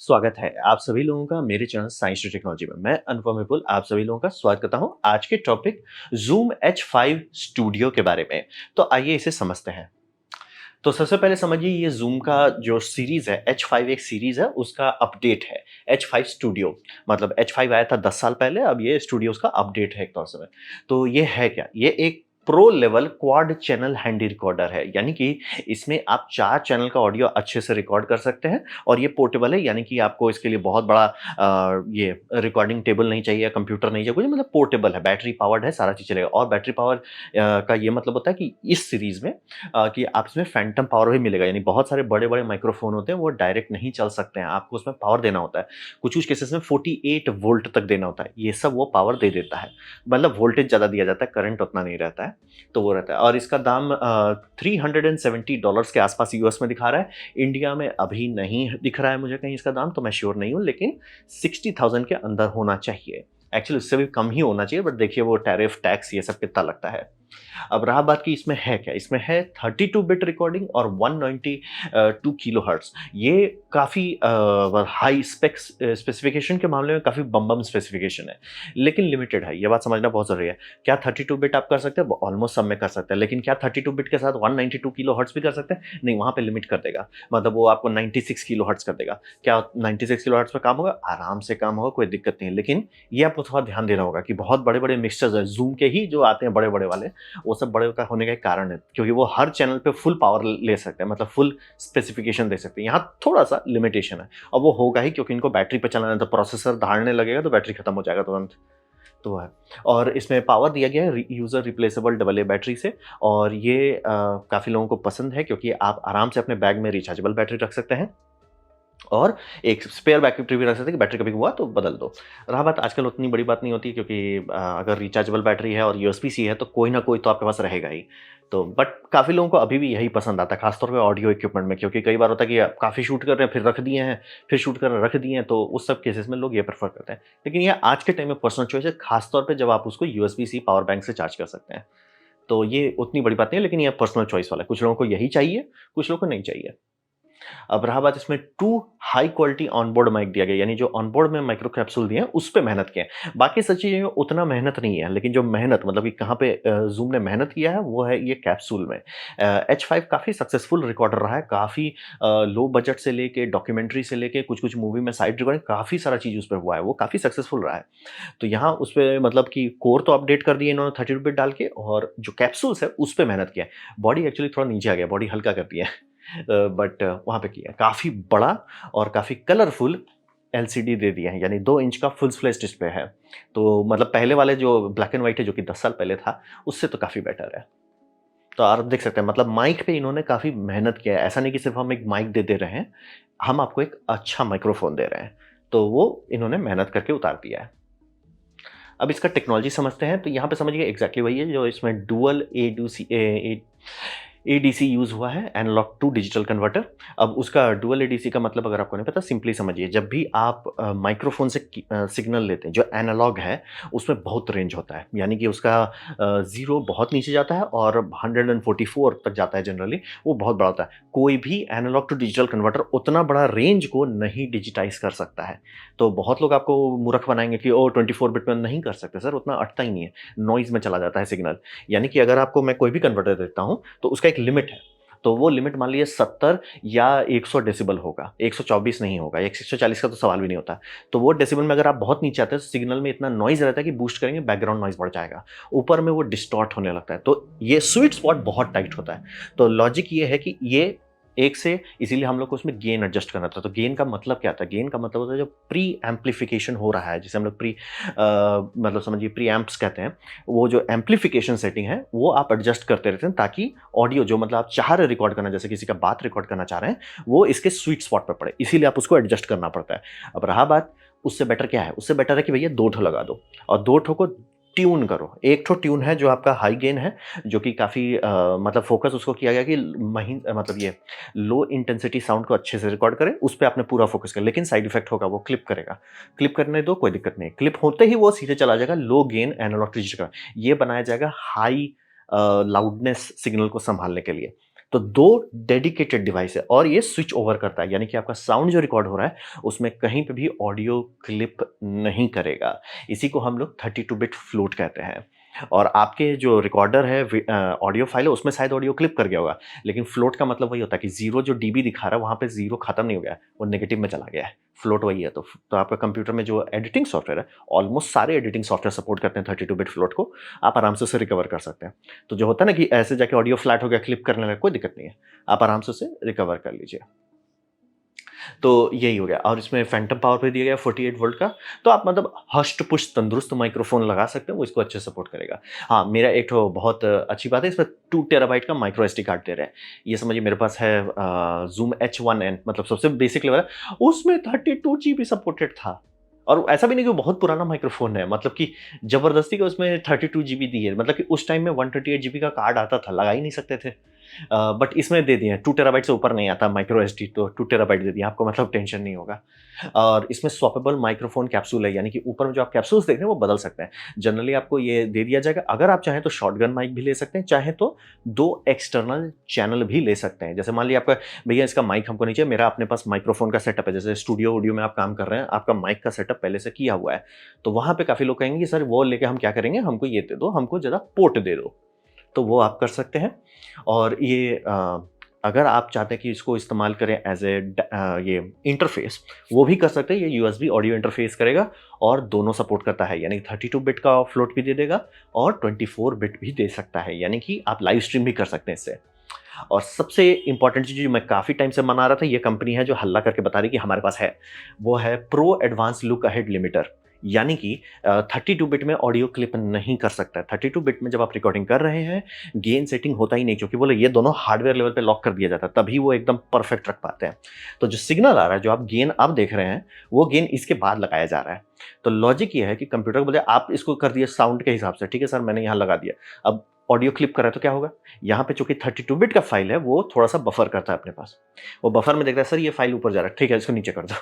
स्वागत है आप सभी लोगों का मेरे चैनल साइंस टेक्नोलॉजी में। मैं अनुपम विपुल आप सभी लोगों का स्वागत करता हूं आज के टॉपिक Zoom H5 स्टूडियो के बारे में। तो आइए इसे समझते हैं। तो सबसे पहले समझिए ये Zoom का जो सीरीज है H5 एक सीरीज है, उसका अपडेट है H5 स्टूडियो। मतलब H5 आया था 10 साल पहले, अब ये स्टूडियो उसका अपडेट है एक तौर से। तो ये है क्या, ये एक pro level quad channel handy recorder है, यानी कि इसमें आप 4 चैनल का ऑडियो अच्छे से रिकॉर्ड कर सकते हैं। और ये पोर्टेबल है, यानी कि आपको इसके लिए बहुत बड़ा ये रिकॉर्डिंग टेबल नहीं चाहिए, कंप्यूटर नहीं चाहिए कुछ, मतलब पोर्टेबल है, बैटरी पावर्ड है, सारा चीज चलेगा। और बैटरी पावर का ये मतलब होता है कि इस सीरीज में कि आप इसमें फैंटम पावर भी मिलेगा, यानी बहुत सारे बड़े-बड़े माइक्रोफ़ोन होते हैं, वो डायरेक्ट नहीं चल सकते हैं, आपको उसमें पावर देना होता है। कुछ-कुछ केसेस में 48 वोल्ट तक देना होता है, ये सब वो पावर दे देता है। मतलब वोल्टेज ज़्यादा दिया जाता है, करंट उतना नहीं रहता है, तो वो रहता है। और इसका दाम $370 के आसपास यूएस में दिखा रहा है। इंडिया में अभी नहीं दिख रहा है मुझे कहीं इसका दाम, तो मैं श्योर नहीं हूँ, लेकिन 60,000 के अंदर होना चाहिए। एक्चुअली उससे भी कम ही होना चाहिए, बट देखिए वो टैरिफ, टैक्स ये सब कितना लगता है। अब रहा बात कि इसमें है क्या, इसमें है 32 बिट रिकॉर्डिंग और 192 किलोहर्ट्ज़। ये काफ़ी हाई स्पेसिफिकेशन के मामले में काफ़ी बम स्पेसिफिकेशन है, लेकिन लिमिटेड है, ये बात समझना बहुत ज़रूरी है। क्या 32 बिट आप कर सकते हैं? ऑलमोस्ट सब में कर सकते हैं, लेकिन क्या 32 बिट के साथ 192 किलोहर्ट्ज़ भी कर सकते हैं? नहीं, वहाँ पे लिमिट कर देगा, मतलब वो आपको 96 किलोहर्ट्ज़ कर देगा। क्या 96 किलोहर्ट्ज़ पे काम होगा? आराम से काम होगा, कोई दिक्कत नहीं है। लेकिन ये आपको थोड़ा ध्यान देना होगा कि बहुत बड़े-बड़े मिक्सचर्स हैं, ज़ूम के ही जो आते हैं बड़े-बड़े वाले, वो सब बड़े का होने का एक कारण है, क्योंकि वो हर चैनल पे फुल पावर ले सकते हैं, मतलब फुल स्पेसिफिकेशन दे सकते हैं। यहाँ थोड़ा-सा लिमिटेशन है, और वो होगा ही क्योंकि इनको बैटरी पे चलाना है, तो प्रोसेसर दहाड़ने लगेगा तो बैटरी खत्म हो जाएगा तुरंत। तो वो है। और इसमें पावर दिया गया है user replaceable double A battery से, और ये काफ़ी लोगों को पसंद है क्योंकि आप आराम से अपने बैग में रिचार्जेबल बैटरी रख सकते हैं। और एक स्पेयर बैकअप भी रख सकते हैं कि बैटरी कभी हुआ तो बदल दो। रहा बात, आजकल उतनी बड़ी बात नहीं होती है, क्योंकि अगर रिचार्जेबल बैटरी है और यूएसबी-सी है तो कोई ना कोई तो आपके पास रहेगा ही। तो बट काफ़ी लोगों को अभी भी यही पसंद आता है, खासतौर पे ऑडियो इक्विपमेंट में, क्योंकि कई बार होता है कि आप काफ़ी शूट कर रहे हैं, फिर रख दिए हैं, फिर शूट कर रहे हैं, रख दिए हैं, तो उस सब केसेस में लोग ये प्रेफ़र करते हैं। लेकिन ये आज के टाइम में पर्सनल चॉइस है, खासतौर पे जब आप उसको यूएसबी-सी पावर बैंक से चार्ज कर सकते हैं। तो ये उतनी बड़ी बात नहीं है, लेकिन ये पर्सनल चॉइस वाला है। कुछ लोगों को यही चाहिए, कुछ लोगों को नहीं चाहिए। अब रहा बात, इसमें 2 हाई क्वालिटी ऑनबोर्ड माइक दिया गया, यानी जो ऑनबोर्ड में माइक्रो कैप्सूल दिए हैं उस पे मेहनत किया है। बाकी सब चीज़ें में उतना मेहनत नहीं है, लेकिन जो मेहनत मतलब कि कहाँ पे ज़ूम ने मेहनत किया है वो है ये कैप्सूल में। H5 काफ़ी सक्सेसफुल रिकॉर्डर रहा है, काफ़ी लो बजट से लेके डॉक्यूमेंट्री से लेके कुछ-कुछ मूवी में साइड रिकॉर्डिंग काफ़ी सारा चीज़ उस पे हुआ है, वो काफ़ी सक्सेसफुल रहा है। तो यहाँ उस पे मतलब कि कोर तो अपडेट कर दिए इन्होंने 32 बिट डाल के, और जो कैप्सूल्स है उस पे मेहनत किया है। बॉडी एक्चुअली थोड़ा नीचे आ गया, बॉडी हल्का कर दिया है। बट वहाँ पे किया है। काफ़ी बड़ा और काफ़ी कलरफुल एलसीडी दे दिया है, यानी 2 इंच का फुल फ्लेश डिस्प्ले है। तो मतलब पहले वाले जो ब्लैक एंड व्हाइट है, जो कि 10 साल पहले था, उससे तो काफ़ी बेटर है। तो आप देख सकते हैं, मतलब माइक पे इन्होंने काफ़ी मेहनत किया है। ऐसा नहीं कि सिर्फ़ हम एक माइक दे रहे हैं, हम आपको एक अच्छा माइक्रोफ़ोन दे रहे हैं। तो वो इन्होंने मेहनत करके उतार दिया है। अब इसका टेक्नोलॉजी समझते हैं, तो यहाँ पे समझिए एग्ज़ैक्टली वही है जो इसमें डुअल एडीसी यूज़ हुआ है, एनालॉग टू डिजिटल कन्वर्टर। अब उसका डुअल एडीसी का मतलब अगर आपको नहीं पता, सिंपली समझिए, जब भी आप माइक्रोफ़ोन से सिग्नल लेते हैं, जो एनालॉग है, उसमें बहुत रेंज होता है। यानी कि उसका 0 बहुत नीचे जाता है और 144 तक जाता है जनरली, वो बहुत बड़ा होता है। कोई भी एनालॉग टू डिजिटल कन्वर्टर उतना बड़ा रेंज को नहीं डिजिटाइज़ कर सकता है। तो बहुत लोग आपको मूर्ख बनाएँगे कि ओह! 24 बिट में नहीं कर सकते सर, उतना अटता ही नहीं है, नॉइज़ में चला जाता है सिग्नल। यानी कि अगर आपको मैं कोई भी कन्वर्टर देता हूँ, तो उसका एक लिमिट है। तो वो लिमिट मान लीजिए 70 या 100 डेसिबल होगा, 124 नहीं होगा, 140 का तो सवाल भी नहीं होता। तो वो डेसिबल में अगर आप बहुत नीचे आते हैं, तो सिग्नल में इतना नॉइज़ रहता है कि बूस्ट करेंगे, बैकग्राउंड नॉइज़ बढ़ जाएगा। ऊपर में वो डिस्टॉर्ट होने लगता है। तो ये स्वीट स्पॉट बहुत टाइट होता है। तो लॉजिक ये है कि ये एक से इसीलिए हम लोग को उसमें गेन एडजस्ट करना था। तो गेन का मतलब क्या था? गेन का मतलब होता है जो प्री एम्प्लीफिकेशन हो रहा है, जिसे हम लोग मतलब समझिए प्री एम्प्स कहते हैं। वो जो एम्प्लीफिकेशन सेटिंग है, वो आप एडजस्ट करते रहते हैं, ताकि ऑडियो जो मतलब आप चाह रहे रिकॉर्ड करना, जैसे किसी का बात रिकॉर्ड करना चाह रहे हैं, वो इसके स्वीट स्पॉट पे पड़े। इसीलिए आप उसको एडजस्ट करना पड़ता है। अब रहा बात, उससे बेटर क्या है? उससे बेटर है कि भैया 2 ठो लगा दो, और 2 ठो को ट्यून करो। एक ठो ट्यून है जो आपका हाई गेन है, जो कि काफ़ी मतलब फ़ोकस उसको किया गया कि मतलब ये लो इंटेंसिटी साउंड को अच्छे से रिकॉर्ड करे, उस पे आपने पूरा फ़ोकस किया। लेकिन साइड इफ़ेक्ट होगा, वो क्लिप करेगा। क्लिप करने दो, कोई दिक्कत नहीं है। क्लिप होते ही वो सीधे चला जाएगा लो गेन एनालॉग डिजिटल का। ये बनाया जाएगा हाई लाउडनेस सिग्नल को सँभालने के लिए। तो 2 डेडिकेटेड डिवाइस है और ये स्विच ओवर करता है, यानी कि आपका साउंड जो रिकॉर्ड हो रहा है, उसमें कहीं पे भी ऑडियो क्लिप नहीं करेगा। इसी को हम लोग 32 बिट फ्लोट कहते हैं। और आपके जो रिकॉर्डर है ऑडियो फाइल है, उसमें शायद ऑडियो क्लिप कर गया होगा, लेकिन फ्लोट का मतलब वही होता है कि 0 जो डीबी दिखा रहा है, वहाँ पे 0 खत्म नहीं हो गया है, वो नेगेटिव में चला गया है। फ्लोट वही है। तो आपका कंप्यूटर में जो एडिटिंग सॉफ्टवेयर है, ऑलमोस्ट सारे एडिटिंग सॉफ्टवेयर सपोर्ट करते हैं 32 बिट फ्लोट को। आप आराम से उसे रिकवर कर सकते हैं। तो जो होता है ना कि ऐसे जाके ऑडियो फ्लैट हो गया, क्लिप करने लगा, कोई दिक्कत नहीं है। आप आराम से उसे रिकवर कर लीजिए। तो यही हो गया। और इसमें फैंटम पावर पे दिया गया 48 वोल्ट का। तो आप मतलब हष्ट पुष्ट तंदुरुस्त माइक्रोफोन लगा सकते हैं, वो इसको अच्छे से सपोर्ट करेगा। हाँ, मेरा एक ठो बहुत अच्छी बात है, इसमें 2 टेराबाइट का माइक्रो एसडी कार्ड दे रहे हैं। ये समझिए मेरे पास है ज़ूम H1n, मतलब सबसे बेसिक लेवल है, उसमें 32 जीबी सपोर्टेड था। और ऐसा भी नहीं कि वो बहुत पुराना माइक्रोफ़ोन है, मतलब कि ज़बरदस्ती का उसमें 32 जीबी दी है, मतलब कि उस टाइम में 128 जीबी का कार्ड आता था, लगा ही नहीं सकते थे। बट इसमें दे दिए हैं, 2 टेराबाइट से ऊपर नहीं आता माइक्रो एसडी, तो 2 टेराबाइट दे दिया आपको, मतलब टेंशन नहीं होगा। और इसमें स्वैपेबल माइक्रोफ़ोन कैप्सूल है, यानी कि ऊपर में जो आप कैप्सूल्स देख रहे हैं वो बदल सकते हैं। जनरली आपको ये दे दिया जाएगा, अगर आप चाहें तो शॉटगन माइक भी ले सकते हैं, चाहे तो 2 एक्सटर्नल चैनल भी ले सकते हैं। जैसे मान लीजिए आपका भैया इसका माइक हमको नहीं चाहिए, मेरा अपने पास माइक्रोफ़ोन का सेटअप है, जैसे स्टूडियो वूडियो में आप काम कर रहे हैं, आपका माइक का सेटअप पहले से किया हुआ है। तो वहाँ पे काफ़ी लोग कहेंगे कि सर वो लेके हम क्या करेंगे, हमको ये दे दो, हमको ज़रा पोर्ट दे दो। तो वो आप कर सकते हैं। और ये अगर आप चाहते हैं कि इसको इस्तेमाल करें एज़ ये इंटरफ़ेस, वो भी कर सकते हैं। ये यूएसबी ऑडियो इंटरफ़ेस करेगा और दोनों सपोर्ट करता है, यानी 32 बिट का फ्लोट भी दे देगा और 24 बिट भी दे सकता है, यानी कि आप लाइव स्ट्रीम भी कर सकते हैं इससे। और सबसे इम्पोर्टेंट चीज़ जो मैं काफ़ी टाइम से मना रहा था, ये कंपनी है जो हल्ला करके बता रही है कि हमारे पास है, वो है pro advance look ahead limiter. यानी कि 32 बिट में ऑडियो क्लिप नहीं कर सकता है। 32 बिट में जब आप रिकॉर्डिंग कर रहे हैं, गेन सेटिंग होता ही नहीं, क्योंकि बोले ये दोनों हार्डवेयर लेवल पे लॉक कर दिया जाता है, तभी वो एकदम परफेक्ट रख पाते हैं। तो जो सिग्नल आ रहा है, जो आप गेन अब देख रहे हैं, वो गेन इसके बाद लगाया जा रहा है। तो लॉजिक ये है कि कंप्यूटर को बोले आप इसको कर दिए साउंड के हिसाब से, ठीक है सर मैंने यहाँ लगा दिया। अब ऑडियो क्लिप कर रहा है तो क्या होगा? यहाँ पे चूंकि 32 बिट का फाइल है, वो थोड़ा सा बफर करता है अपने पास। वो बफर में देखता है सर ये फाइल ऊपर जा रहा है, ठीक है इसको नीचे कर दो।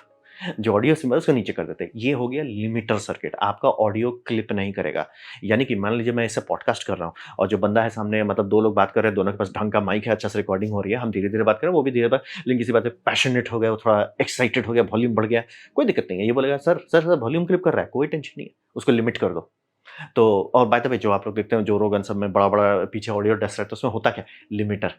जो ऑडियो सिंबल उसको नीचे कर देते हैं। ये हो गया लिमिटर सर्किट, आपका ऑडियो क्लिप नहीं करेगा। यानी कि मान लीजिए मैं इससे पॉडकास्ट कर रहा हूँ और जो बंदा है सामने, मतलब 2 लोग बात कर रहे हैं, दोनों के पास ढंग का माइक है, अच्छा से रिकॉर्डिंग हो रही है, हम धीरे-धीरे बात कर रहे हैं, वो भी धीरे बात, लेकिन किसी बात पे पैशनेट हो गया, वो थोड़ा एक्साइटेड हो गया, वॉल्यूम बढ़ गया, कोई दिक्कत नहीं है। ये बोलेगा सर वॉल्यूम क्लिप कर रहा है, कोई टेंशन नहीं है, उसको लिमिट कर दो। तो और बाय द वे जो आप लोग देखते हैं, जो रोगन सब में बड़ा-बड़ा पीछे ऑडियो डेस्क रहता है, उसमें होता क्या है? लिमिटर।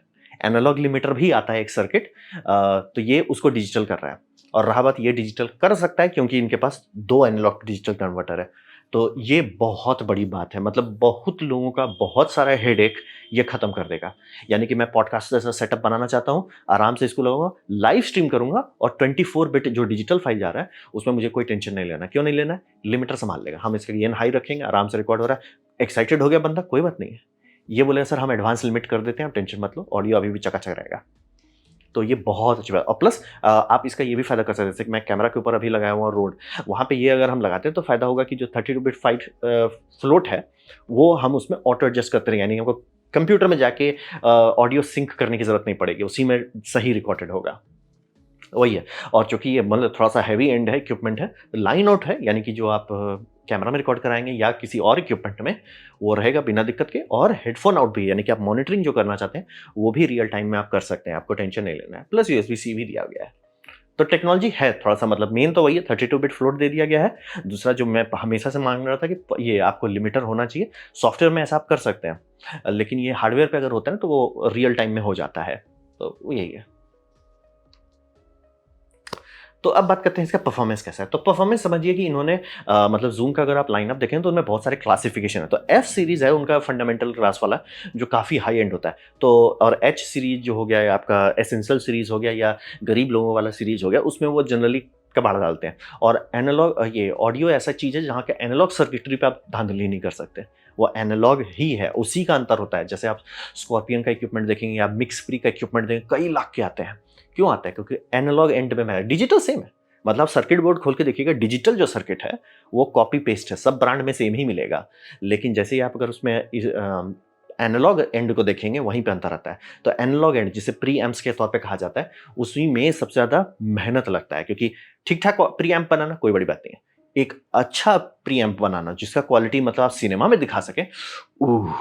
एनालॉग लिमिटर भी आता है एक सर्किट, तो ये उसको डिजिटल कर रहा है। और रहा बात, ये डिजिटल कर सकता है क्योंकि इनके पास 2 एनालॉग डिजिटल कन्वर्टर है। तो ये बहुत बड़ी बात है, मतलब बहुत लोगों का बहुत सारा हेडेक ये खत्म कर देगा। यानी कि मैं पॉडकास्ट जैसा सेटअप बनाना चाहता हूँ, आराम से इसको लगाऊंगा, लाइव स्ट्रीम करूंगा और 24 बिट जो डिजिटल फाइल जा रहा है, उसमें मुझे कोई टेंशन नहीं लेना। क्यों नहीं लेना है? लिमिटर संभाल लेगा। हम इसका गेन हाई रखेंगे, आराम से रिकॉर्ड हो रहा है। एक्साइटेड हो गया बंदा, कोई बात नहीं है। ये बोलेगा सर हम एडवांस लिमिट कर देते हैं, आप टेंशन मत लो, ऑडियो अभी भी चकाचक रहेगा। तो ये बहुत अच्छी बात। और प्लस आप इसका ये भी फ़ायदा कर सकते हैं, जैसे कि मैं कैमरा के ऊपर अभी लगाया हुआ रोड, वहाँ पे ये अगर हम लगाते हैं तो फ़ायदा होगा कि जो 32 बिट फ्लोट है, वो हम उसमें ऑटो एडजस्ट करते रहेंगे, यानी हमको कंप्यूटर में जाके ऑडियो सिंक करने की ज़रूरत नहीं पड़ेगी, उसी में सही रिकॉर्डेड होगा। वही है। और चूँकि ये मतलब थोड़ा-सा हेवी एंड है, इक्विपमेंट है, लाइन आउट है, यानी कि जो आप कैमरा में रिकॉर्ड कराएँगे या किसी और इक्विपमेंट में, वो रहेगा बिना दिक्कत के। और हेडफ़ोन आउट भी है, यानी कि आप मॉनिटरिंग जो करना चाहते हैं, वो भी रियल टाइम में आप कर सकते हैं, आपको टेंशन नहीं लेना है। प्लस यूएसबी-सी भी दिया गया है। तो टेक्नोलॉजी है थोड़ा-सा, मतलब मेन तो वही है, 32 बिट फ्लोट दे दिया गया है। दूसरा जो मैं हमेशा से मांग रहा था कि ये आपको लिमिटर होना चाहिए। सॉफ्टवेयर में ऐसा आप कर सकते हैं, लेकिन ये हार्डवेयर पे अगर होता है ना, तो वो रियल टाइम में हो जाता है। तो वो यही है। तो अब बात करते हैं इसका परफॉर्मेंस कैसा है। तो परफॉर्मेंस समझिए कि इन्होंने मतलब ज़ूम का अगर आप लाइनअप देखें तो उनमें बहुत सारे क्लासिफिकेशन है। तो एफ सीरीज़ है उनका फंडामेंटल क्लास वाला, जो काफ़ी हाई एंड होता है। तो और एच सीरीज़ जो हो गया या आपका एसेंशियल सीरीज़ हो गया या गरीब लोगों वाला सीरीज़ हो गया, उसमें वो जनरली कबाड़ डालते हैं। और एनालॉग ये ऑडियो ऐसा चीज़ है जहाँ के एनालॉग सर्किटरी पे आप धांधली नहीं कर सकते। वो एनालॉग ही है, उसी का अंतर होता है। जैसे आप स्कॉर्पियन का इक्विपमेंट देखेंगे या मिक्स प्री का इक्विपमेंट देखेंगे, कई लाख के आते हैं। क्यों आता है? क्योंकि एनालॉग एंड में है, डिजिटल सेम है। मतलब आप सर्किट बोर्ड खोल के देखिएगा, डिजिटल जो सर्किट है वो कॉपी पेस्ट है, सब ब्रांड में सेम ही मिलेगा। लेकिन जैसे ही आप अगर उसमें एनालॉग एंड को देखेंगे, वहीं पे अंतर आता है। तो एनालॉग एंड जिसे प्री एम्प्स के तौर पे कहा जाता है, उसी में सबसे ज़्यादा मेहनत लगता है, क्योंकि ठीक-ठाक प्री एम्प बनाना कोई बड़ी बात नहीं है। एक अच्छा प्री एम्प बनाना जिसका क्वालिटी मतलब आप सिनेमा में दिखा सकें, उह!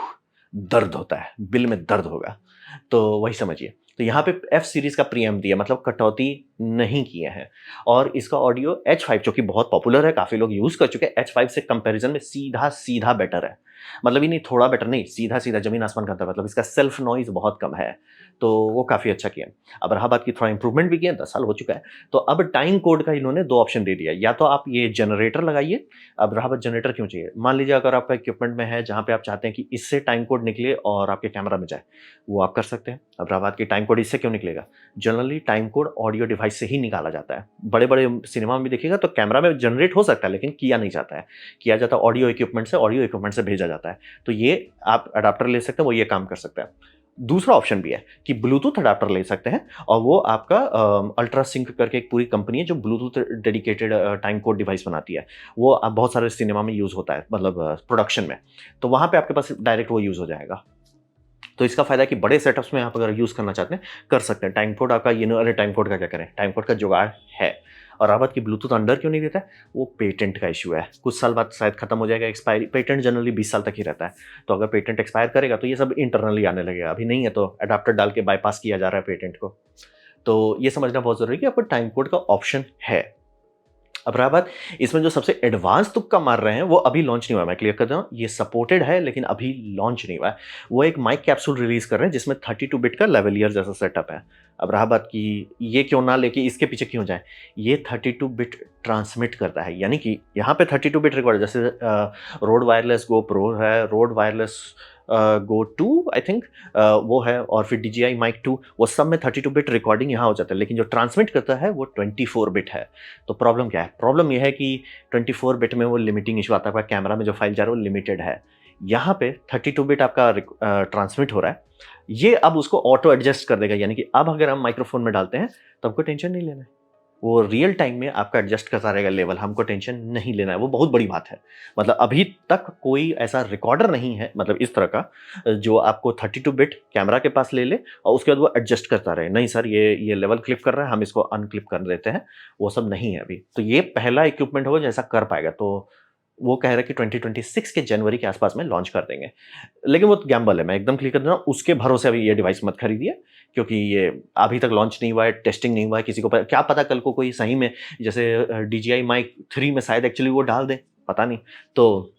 दर्द होता है, दिल में दर्द होगा। तो वही समझिए। तो यहाँ पे एफ सीरीज का प्रीएम्प दिया, मतलब कटौती नहीं किए हैं। और इसका ऑडियो H5 जो कि बहुत पॉपुलर है, काफ़ी लोग यूज़ कर चुके हैं, H5 से कंपैरिजन में सीधा सीधा बेटर है। मतलब ये नहीं थोड़ा बेटर नहीं, सीधा सीधा ज़मीन आसमान का अंतर, मतलब इसका सेल्फ नॉइज़ बहुत कम है, तो वो काफ़ी अच्छा किया। अब रहा बात की थोड़ा इंप्रूवमेंट भी किया, 10 साल हो चुका है। तो अब टाइम कोड का इन्होंने 2 ऑप्शन दे दिया, या तो आप ये जनरेटर लगाइए। अब रहा बात जनरेटर क्यों चाहिए? मान लीजिए अगर आपका इक्विपमेंट में है जहाँ पे आप चाहते हैं कि इससे टाइम कोड निकले और आपके कैमरा में जाए, वो आप कर सकते हैं। अब रहा बात की टाइम कोड इससे क्यों निकलेगा? Generally time code audio device से ही निकाला जाता है। बड़े-बड़े सिनेमा में भी देखिएगा तो कैमरा में जनरेट हो सकता है, लेकिन किया नहीं जाता है। किया जाता है ऑडियो इक्विपमेंट से भेजा जाता है। तो ये आप अडैप्टर ले सकते हैं, वो ये काम कर सकता है। दूसरा ऑप्शन भी है कि ब्लूटूथ अडैप्टर ले सकते हैं, और वो आपका अल्ट्रा सिंक करके एक पूरी कंपनी है जो Bluetooth dedicated time code device बनाती है। वो अब बहुत सारे सिनेमा में यूज़ होता है, मतलब प्रोडक्शन में। तो वहाँ पे आपके पास डायरेक्ट वो यूज़ हो जाएगा। तो इसका फ़ायदा है कि बड़े सेटअप्स में आप अगर यूज़ करना चाहते हैं, कर सकते हैं। टाइम कोड आपका ये नहीं, अरे टाइम कोड का क्या करें? टाइम कोड का जुगाड़ है। और रहा बात कि ब्लूटूथ अंडर क्यों नहीं देता है? वो पेटेंट का इश्यू है। कुछ साल बाद शायद खत्म हो जाएगा एक्सपायरी, पेटेंट जनरली 20 साल तक ही रहता है। तो अगर पेटेंट एक्सपायर करेगा तो ये सब इंटरनली आने लगेगा। अभी नहीं है तो एडाप्टर डाल के बायपास किया जा रहा है पेटेंट को। तो ये समझना बहुत ज़रूरी है कि आपको टाइम कोड का ऑप्शन है। अब रहा बात, इसमें जो सबसे एडवांस तुक्का मार रहे हैं वो अभी लॉन्च नहीं हुआ है, मैं क्लियर कर दूं, ये सपोर्टेड है लेकिन अभी लॉन्च नहीं हुआ है। वो एक माइक कैप्सूल रिलीज कर रहे हैं जिसमें 32 बिट का लेवलियर जैसा सेटअप है। अब रहा बात कि ये क्यों ना लेके इसके पीछे क्यों जाए, ये 32 बिट ट्रांसमिट करता है, यानी कि यहाँ पे 32 बिट रिकॉर्ड, जैसे रोड वायरलेस गो प्रो है, road wireless go 2 I think वो है, और फिर DJI माइक 2, वो सब में 32 बिट रिकॉर्डिंग यहाँ हो जाता है, लेकिन जो ट्रांसमिट करता है वो 24 बिट है। तो प्रॉब्लम क्या है? प्रॉब्लम यह है कि 24 बिट में वो लिमिटिंग इशू आता है, आपका कैमरा में जो फाइल जा रहा है वो लिमिटेड है। यहाँ पे 32 बिट आपका ट्रांसमिट हो रहा है, ये अब उसको ऑटो एडजस्ट कर देगा, यानी कि अब अगर हम माइक्रोफोन में डालते हैं तो हमको टेंशन नहीं लेना है। वो रियल टाइम में आपका एडजस्ट करता रहेगा लेवल, हमको टेंशन नहीं लेना है। वो बहुत बड़ी बात है। मतलब अभी तक कोई ऐसा रिकॉर्डर नहीं है, मतलब इस तरह का, जो आपको 32 बिट कैमरा के पास ले ले और उसके बाद वो एडजस्ट करता रहे। नहीं सर, ये लेवल क्लिप कर रहा है, हम इसको अनक्लिप कर देते हैं, वो सब नहीं है अभी। तो ये पहला इक्विपमेंट होगा जो ऐसा कर पाएगा। तो वो कह रहे हैं कि 2026 के जनवरी के आसपास में लॉन्च कर देंगे। लेकिन वो गैम्बल है, मैं एकदम क्लियर कर दूँ, उसके भरोसे अभी ये डिवाइस मत खरीदिए, क्योंकि ये अभी तक लॉन्च नहीं हुआ है, टेस्टिंग नहीं हुआ है, किसी को क्या पता कल को कोई सही में, जैसे DJI माइक 3 में शायद एक्चुअली वो डाल दें, पता नहीं। तो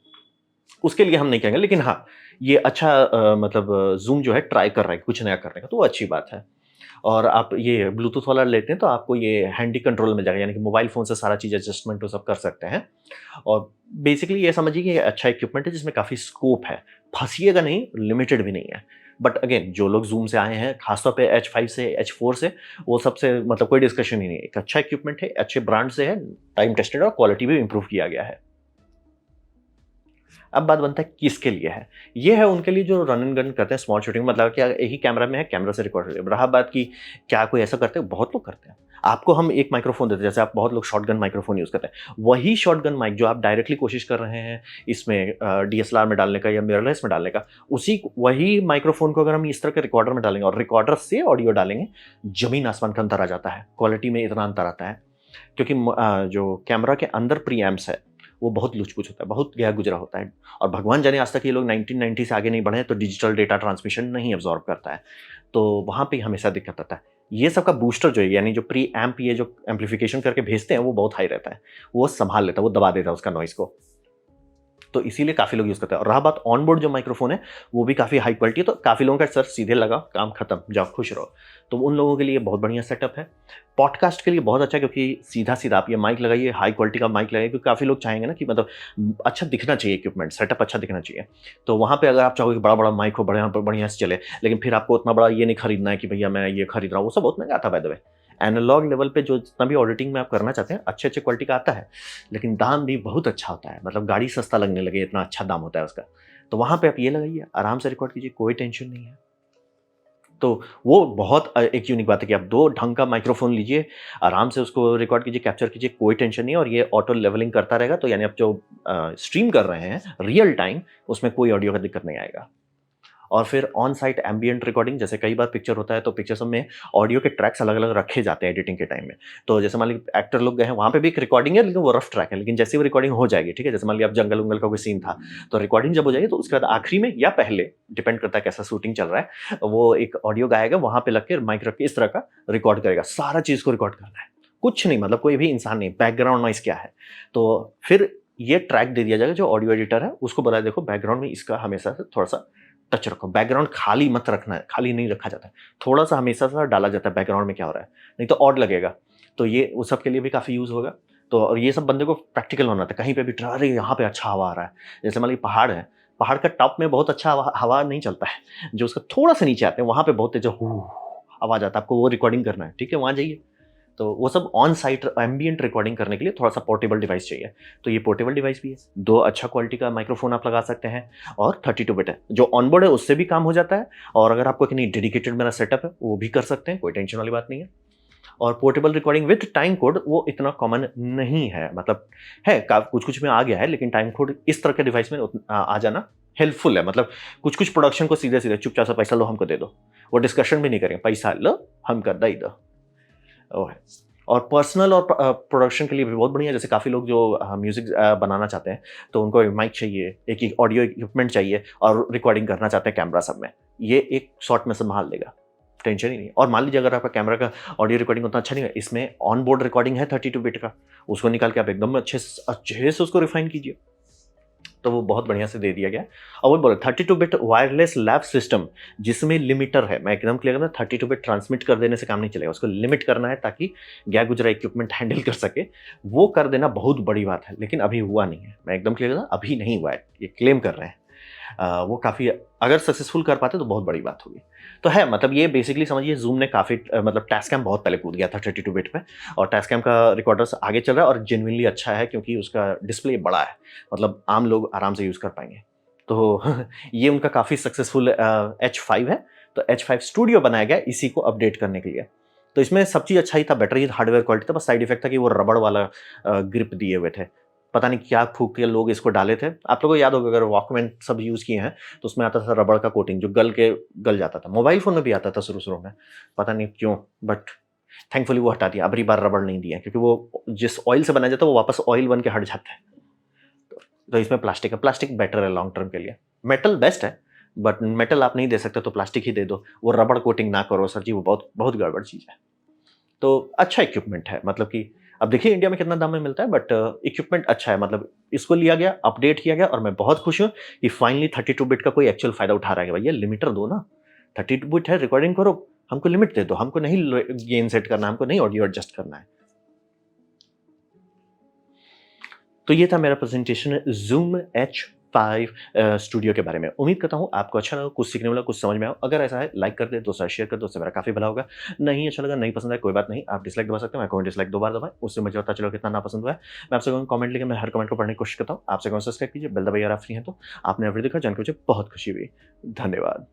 उसके लिए हम नहीं कहेंगे, लेकिन हाँ, ये अच्छा मतलब ज़ूम जो है ट्राई कर रहा है कुछ नया करने का, तो वो अच्छी बात है। और आप ये ब्लूटूथ वाला लेते हैं तो आपको ये हैंडी कंट्रोल में जाएगा, यानी कि मोबाइल फ़ोन से सारा चीज़ एडजस्टमेंट वो सब कर सकते हैं। और बेसिकली ये समझिए कि ये अच्छा इक्विपमेंट है जिसमें काफ़ी स्कोप है। फँसिएगा नहीं, लिमिटेड भी नहीं है। बट अगेन जो लोग ज़ूम से आए हैं, खासतौर पे H5 से, H4 से, वो सबसे मतलब कोई डिस्कशन ही नहीं है। एक अच्छा इक्विपमेंट है, अच्छे ब्रांड से है, टाइम टेस्टेड, और क्वालिटी भी इम्प्रूव किया गया है। अब बात बनता है किसके लिए है? ये है उनके लिए जो रन एंड गन करते हैं, स्मॉल शूटिंग, मतलब क्या एक ही कैमरा में है, कैमरा से रिकॉर्ड हो रहा है। रहा बात की क्या कोई ऐसा करते हैं? बहुत लोग करते हैं। आपको हम एक माइक्रोफ़ोन देते हैं, जैसे आप बहुत लोग शॉटगन माइक्रोफ़ोन यूज़ करते हैं। वही शॉटगन माइक जो आप डायरेक्टली कोशिश कर रहे हैं इसमें DSLR में डालने का या मिररलेस में डालने का, वही माइक्रोफ़ोन को अगर हम इस तरह के रिकॉर्डर में डालेंगे और रिकॉर्डर से ऑडियो डालेंगे, ज़मीन आसमान का अंतर आ जाता है। क्वालिटी में इतना अंतर आता है, क्योंकि जो कैमरा के अंदर प्रीएम्प्स है, वो बहुत लुच-पुच होता है, बहुत गया-गुजरा होता है, और भगवान जाने आज तक ये लोग 1990 से आगे नहीं बढ़े हैं, तो डिजिटल डेटा ट्रांसमिशन नहीं अब्ज़ॉर्ब करता है। तो वहाँ पे हमेशा दिक्कत आता है। ये सब का बूस्टर जो है, यानी जो प्री एम्प ये जो एम्प्लीफिकेशन करके भेजते हैं, वो बहुत हाई रहता है। वो सँभाल लेता है, वो दबा देता है उसका नॉइज़ को। तो इसीलिए काफ़ी लोग यूज़ करते हैं। और रहा बात ऑन बोर्ड जो माइक्रोफ़ोन है, वो भी काफ़ी हाई क्वालिटी है, तो काफ़ी लोगों का सर सीधे लगाओ, काम खत्म, जाओ खुश रहो। तो उन लोगों के लिए बहुत बढ़िया सेटअप है। पॉडकास्ट के लिए बहुत अच्छा है, क्योंकि सीधा-सीधा आप ये माइक लगाइए, हाई क्वालिटी का माइक लगाइए, क्योंकि काफ़ी लोग चाहेंगे ना कि मतलब अच्छा दिखना चाहिए इक्विपमेंट, सेटअप अच्छा दिखना चाहिए। तो वहाँ पे अगर आप चाहोगे कि बड़ा-बड़ा माइक हो, बढ़िया से चले, लेकिन फिर आपको उतना बड़ा ये नहीं खरीदना है कि भैया मैं ये खरीद रहा हूँ, वो सब बहुत महँगा आता है by the way. Analogue level पे जो जितना भी ऑडिटिंग में आप करना चाहते हैं, अच्छे-अच्छे क्वालिटी का आता है, लेकिन दाम भी बहुत अच्छा होता है। मतलब गाड़ी सस्ता लगने लगे, इतना अच्छा दाम होता है उसका। तो वहाँ पे आप ये लगाइए, आराम से रिकॉर्ड कीजिए, कोई टेंशन नहीं है। तो वो बहुत एक यूनिक बात है कि आप 2 ढंग का माइक्रोफ़ोन लीजिए, आराम से उसको रिकॉर्ड कीजिए, कैप्चर कीजिए, कोई टेंशन नहीं है, और ये ऑटो लेवलिंग करता रहेगा, तो यानी आप जो स्ट्रीम कर रहे हैं रियल टाइम, उसमें कोई ऑडियो का दिक्कत नहीं आएगा। और फिर ऑन साइट एम्बिएंट रिकॉर्डिंग, जैसे कई बार पिक्चर होता है तो पिक्चर्स में ऑडियो के ट्रैक्स अलग-अलग रखे जाते हैं एडिटिंग के टाइम में। तो जैसे मान लीजिए एक्टर लोग गए हैं, वहाँ पे भी एक रिकॉर्डिंग है लेकिन वो रफ ट्रैक है, लेकिन जैसे वो रिकॉर्डिंग हो जाएगी, ठीक है? जैसे मान लीजिए अब जंगल-वंगल का कोई सीन था, तो रिकॉर्डिंग जब हो जाएगी तो उसके बाद आखिरी में या पहले, डिपेंड करता है कैसा शूटिंग चल रहा है, वो एक ऑडियो गाएगा, वहाँ पे लग के माइक रख के इस तरह का रिकॉर्ड करेगा। सारा चीज़ को रिकॉर्ड करना है। कुछ नहीं, मतलब कोई भी इंसान नहीं, बैकग्राउंड नॉइज़ क्या है? तो फिर ये ट्रैक दे दिया जाएगा, जो ऑडियो एडिटर है उसको बोला देखो बैकग्राउंड में इसका हमेशा से थोड़ा-सा टच रखो। बैकग्राउंड खाली मत रखना है, खाली नहीं रखा जाता है। थोड़ा-सा हमेशा सा डाला जाता है बैकग्राउंड में क्या हो रहा है, नहीं तो ऑड लगेगा। तो ये उस सब के लिए भी काफ़ी यूज़ होगा। तो और ये सब बंदे को प्रैक्टिकल होना था, कहीं पे भी अरे! यहाँ पे अच्छा हवा आ रहा है। जैसे मान लीजिए पहाड़ है, पहाड़ का टॉप में बहुत अच्छा हवा हवा नहीं चलता है। जो उसका थोड़ा-सा नीचे आते हैं, वहाँ पे बहुत तेज़ आवाज़ आता है। आपको वो रिकॉर्डिंग करना है, ठीक है? वहाँ जाइए। तो वो सब ऑन साइट एम्बिएंट रिकॉर्डिंग करने के लिए थोड़ा-सा पोर्टेबल डिवाइस चाहिए। तो ये पोर्टेबल डिवाइस भी है। 2 अच्छा क्वालिटी का माइक्रोफ़ोन आप लगा सकते हैं और 32 बिट है। जो ऑनबोर्ड है उससे भी काम हो जाता है, और अगर आपको कहीं डेडिकेटेड मेरा सेटअप है, वो भी कर सकते हैं, कोई टेंशन वाली बात नहीं है। और portable recording with time code वो इतना कॉमन नहीं है, मतलब है का कुछ-कुछ में आ गया है, लेकिन टाइम कोड इस तरह के डिवाइस में आ जाना हेल्पफुल है। मतलब कुछ-कुछ प्रोडक्शन को सीधे-सीधे चुपचाप से पैसा लो हमको दे दो। वो डिस्कशन भी नहीं करेंगे, पैसा लो हमको दई दो। वो है। और पर्सनल और प्रोडक्शन के लिए भी बहुत बढ़िया है। जैसे काफ़ी लोग जो म्यूज़िक बनाना चाहते हैं, तो उनको एक माइक चाहिए, एक ऑडियो इक्विपमेंट चाहिए और रिकॉर्डिंग करना चाहते हैं कैमरा सब में। ये एक शॉट में संभाल लेगा, टेंशन ही नहीं। और मान लीजिए अगर आपका कैमरा का ऑडियो रिकॉर्डिंग उतना अच्छा नहीं है, इसमें ऑन बोर्ड रिकॉर्डिंग है 32 बिट का, उसको निकाल के आप एकदम अच्छे से उसको रिफाइन कीजिए। तो वो बहुत बढ़िया से दे दिया गया है। और वो बोला 32 बिट वायरलेस लैब सिस्टम, जिसमें लिमिटर है। मैं एकदम क्लियर करना, 32 बिट ट्रांसमिट कर देने से काम नहीं चलेगा, उसको लिमिट करना है ताकि गया गुजरा इक्विपमेंट हैंडल कर सके। वो कर देना बहुत बड़ी बात है, लेकिन अभी हुआ नहीं है। मैं एकदम क्लियर करना, अभी नहीं हुआ है, ये क्लेम कर रहे हैं। वो काफ़ी, अगर सक्सेसफुल कर पाते तो बहुत बड़ी बात होगी। तो है, मतलब ये बेसिकली समझिए ज़ूम ने काफ़ी मतलब टास्कैम बहुत पहले कूद गया था 32 बिट पे, और टास्कैम का रिकॉर्डर्स आगे चल रहा है और जेनुइनली अच्छा है क्योंकि उसका डिस्प्ले बड़ा है, मतलब आम लोग आराम से यूज़ कर पाएँगे। तो ये उनका काफ़ी सक्सेसफुल H5 है। तो H5 स्टूडियो बनाया गया इसी को अपडेट करने के लिए। तो इसमें सब चीज़ अच्छा ही था, बेटर ही हार्डवेयर क्वालिटी था, बस साइड इफेक्ट था कि वो रबड़ वाला ग्रिप दिए हुए थे। पता नहीं क्या फूँक के लोग इसको डाले थे। आप लोगों को याद होगा अगर वॉकमैन सब यूज़ किए हैं, तो उसमें आता था रबड़ का कोटिंग जो गल जाता था। मोबाइल फ़ोन में भी आता था शुरू-शुरू में, पता नहीं क्यों, बट थैंकफुली वो हटा दिया। अबरी बार रबड़ नहीं दिया क्योंकि वो जिस ऑयल से बनाया जाता है वो वापस ऑयल बन के हट जाता है। तो इसमें प्लास्टिक है, प्लास्टिक बेटर है लॉन्ग टर्म के लिए। मेटल बेस्ट है, बट मेटल आप नहीं दे सकते तो प्लास्टिक ही दे दो। वो रबड़ कोटिंग ना करो सर जी, वो बहुत बहुत गड़बड़ चीज़ है। तो अच्छा इक्विपमेंट है, मतलब कि अब देखिए इंडिया में कितना दाम में मिलता है, बट इक्विपमेंट अच्छा है। मतलब इसको लिया गया, अपडेट किया गया, और मैं बहुत खुश हूँ कि फाइनली 32 बिट का कोई एक्चुअल फ़ायदा उठा रहा है। भैया लिमिटर दो ना, 32 बिट है, रिकॉर्डिंग करो, हमको लिमिट दे दो, हमको नहीं गेन सेट करना, हमको नहीं ऑडियो एडजस्ट करना है। तो ये था मेरा प्रेजेंटेशन ज़ूम H5 स्टूडियो के बारे में। उम्मीद करता हूँ आपको अच्छा लगा, कुछ सीखने मिला, कुछ समझ में आया। अगर ऐसा है लाइक कर दें, दोस्तों शेयर कर दो, उससे मेरा काफ़ी भला होगा। नहीं अच्छा लगा, नहीं पसंद आया, कोई बात नहीं, आप डिसलाइक दबा सकते हैं। मैं कहूँ डिसलाइक 2 बार दबाएँ, उससे मुझे पता चलेगा कितना नापसंद हुआ है। मैं आपसे कहूँगा कमेंट लिखें, मैं हर कमेंट को पढ़ने की कोशिश करता हूँ। आपसे कहूँ सब्सक्राइब कीजिए, बेल दबाइए अगर आप फ्री हैं तो। आपने वीडियो देखा, जान के मुझे बहुत खुशी हुई। धन्यवाद।